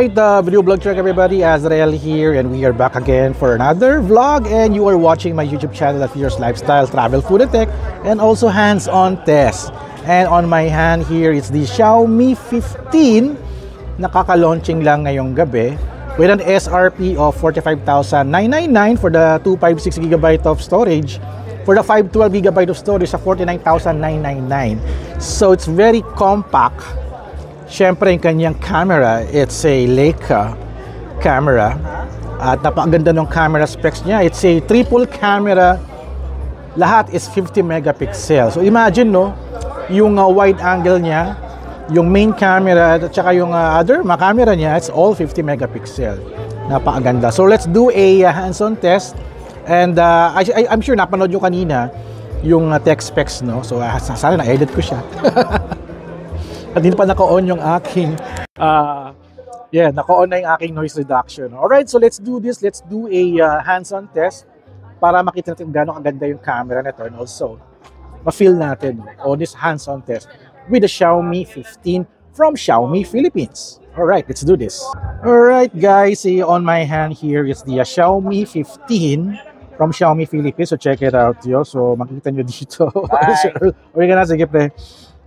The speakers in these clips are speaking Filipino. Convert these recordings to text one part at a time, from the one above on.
Alright, video vlog check everybody, Azrael here, and we are back again for another vlog, and you are watching my YouTube channel at Fierce Lifestyle, Travel, Food and Tech, and also hands-on test. And on my hand here is the Xiaomi 15, nakaka-launching lang ngayong gabi, with an SRP of 45,999 for the 256GB of storage. For the 512GB of storage sa 49,999. So it's very compact. Siyempre yung kanyang camera, it's a Leica camera. At napakaganda ng camera specs niya. It's a triple camera. Lahat is 50 megapixel. So imagine no, yung wide angle niya, yung main camera at saka yung other camera niya, it's all 50 megapixel. Napakaganda. So let's do a hands-on test. And I'm sure napanood nyo kanina yung tech specs, no? So sana na-edit ko siya. At hindi pa naka-on yung aking naka-on na yung aking noise reduction. Alright, so let's do this. Let's do a hands-on test para makita natin gano'ng kaganda yung camera nito, and also ma-feel natin on this hands-on test with the Xiaomi 15 from Xiaomi Philippines. Alright, let's do this. Alright guys, see on my hand here is the Xiaomi 15 from Xiaomi Philippines. So check it out, yo. So makikita nyo dito. Okay ka na, sige pre.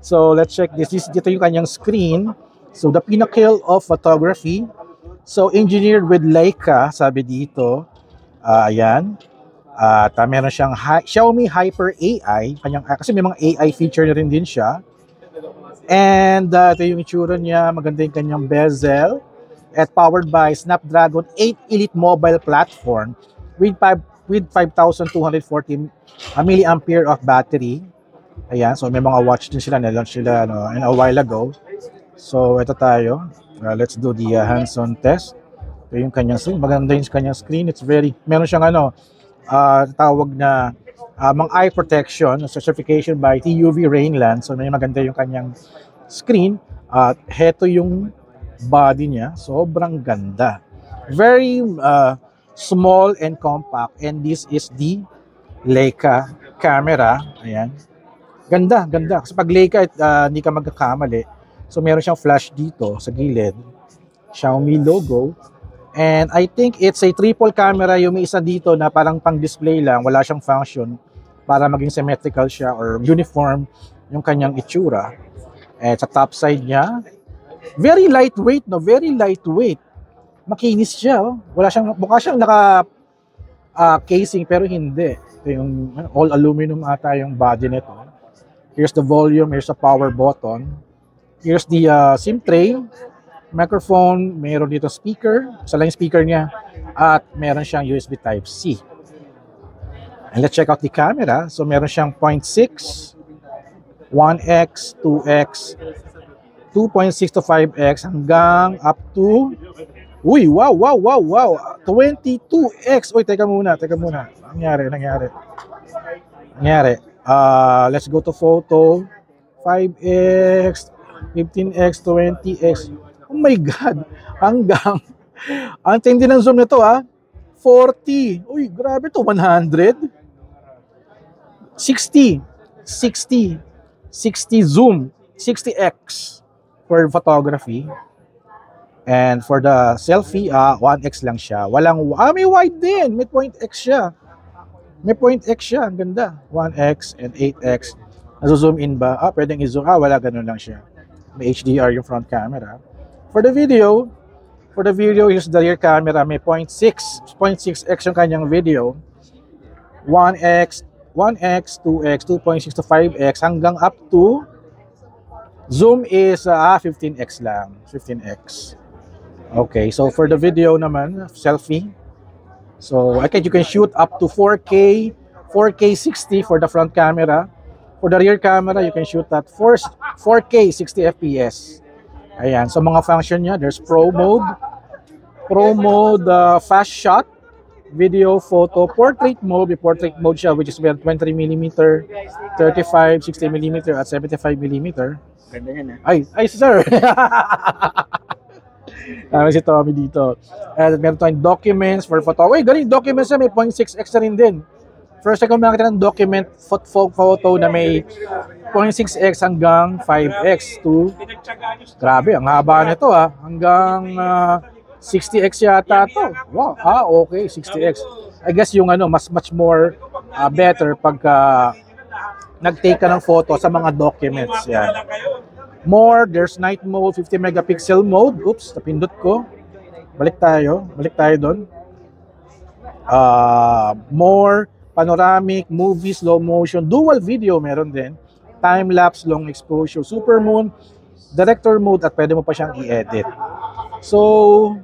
So let's check this. Dito yung kanyang screen. So the pinnacle of photography. So engineered with Leica, sabi dito. Ayan. At meron siyang Xiaomi Hyper AI. Kasi may mga AI feature na rin din siya. And ito yung itsura niya. Maganda yung kanyang bezel. At powered by Snapdragon 8 Elite mobile platform with 5,240 milliampere of battery. Ayan, so may mga watch din sila, na-launch sila a while ago. So ito tayo, let's do the hands-on test. Ito yung kanyang screen, maganda yung kanyang screen. It's very, meron siyang tawag na mga eye protection, certification by TUV Rainland. So may maganda yung kanyang screen. At heto yung body niya, sobrang ganda. Very small and compact, and this is the Leica camera. Ayan. Ganda, ganda. Kasi pag Leica, hindi ka magkakamali. So meron siyang flash dito sa gilid. Xiaomi logo. And I think it's a triple camera. Yung may isa dito na parang pang-display lang. Wala siyang function para maging symmetrical siya or uniform yung kanyang itsura. And sa top side niya, very lightweight, no? Very lightweight. Makinis siya, oh. Wala siyang, mukha siyang naka casing pero hindi. Ito yung all aluminum ata yung body nito. Here's the volume, here's the power button. Here's the SIM tray, microphone, meron dito speaker, isa lang yung speaker niya, at meron siyang USB Type-C. And let's check out the camera. So meron siyang 0.6, 1x, 2x, 2.6 to 5x hanggang up to uy, wow, 22x. Uy, teka muna. Nangyari. Let's go to photo. 5x, 15x, 20x. Oh my God. Hanggang, ang tindi ng zoom nito 40. Uy, grabe to. 100. 60 zoom. 60x for photography. And for the selfie, 1x lang siya. May wide din. May 0.x siya. Ang ganda. 1x and 8x. Nazo-zoom in ba? Pwedeng i-zoom. Wala, ganun lang siya. May HDR yung front camera. For the video, here's the rear camera. May 0.6x yung kanyang video. 1x, 2x, 2.6 to 5x, hanggang up to zoom is 15x lang. 15x. Okay, so for the video naman, selfie. So you can shoot up to 4K 60 for the front camera. For the rear camera, you can shoot at 4K 60 FPS. Ayan, so mga function niya, there's Pro mode, fast shot, video, photo, portrait mode. May portrait mode siya, which is 23mm, 35, 60mm, at 75mm. Ganda yan Ay sir! Si Tommy dito. And meron tayong documents for photo. Uy, galing, documents na may 0.6x na rin din. First time ko makita ng document photo na may 0.6x hanggang 5x to, grabe, ang haba nito hanggang 60x yata to. Wow, okay, 60x. I guess yung much more better pagka nag-take ka ng photo sa mga documents. Yan. More, there's night mode, 50 megapixel mode. Oops, napindot ko. Balik tayo doon. More, panoramic, movie, slow motion, dual video meron din. Time-lapse, long exposure, super moon, director mode, at pwede mo pa siyang i-edit. So,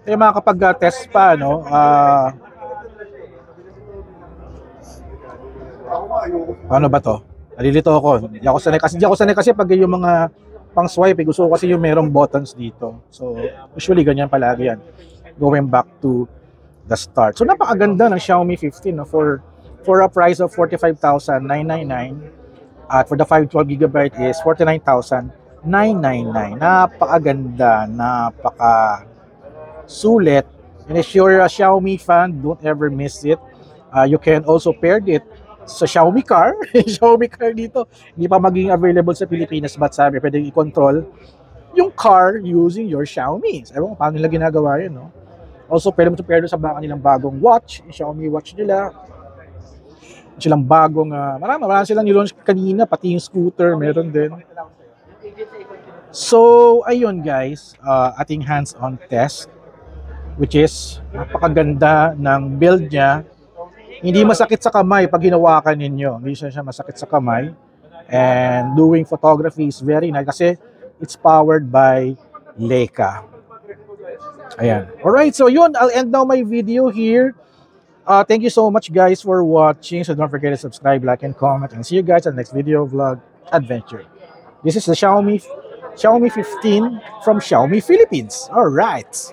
kayo makakapag-test pa, no? Ano ba to? Nalilito ako. Di ako sanay kasi pag yung mga pang swipe, gusto ko kasi yung merong buttons dito. So, usually ganyan palagi yan. Going back to the start. So, napakaganda ng Xiaomi 15 no? For a price of 45,999 at for the 512GB is 49,999. Napakaganda, napaka-sulit. And if you're a Xiaomi fan, don't ever miss it. You can also pair it sa Xiaomi car. Xiaomi car dito, hindi pa maging available sa Pilipinas, but sabi, pwedeng i-control yung car using your Xiaomi. Ewan ko paano nila ginagawa yun, no? Also, pwede mo ito pair sa kanilang bagong watch, yung Xiaomi watch nila. Silang bagong, marami silang nilaunch kanina, pati yung scooter, meron din. So, ayun guys, ating hands-on test, which is, napakaganda ng build niya. Hindi masakit sa kamay pag hinawakan ninyo. Hindi siya masakit sa kamay. And doing photography is very nice kasi it's powered by Leica. Ayan. Alright, so yun. I'll end now my video here. Thank you so much guys for watching. So don't forget to subscribe, like, and comment. And see you guys on the next video vlog adventure. This is the Xiaomi 15 from Xiaomi Philippines. Alright.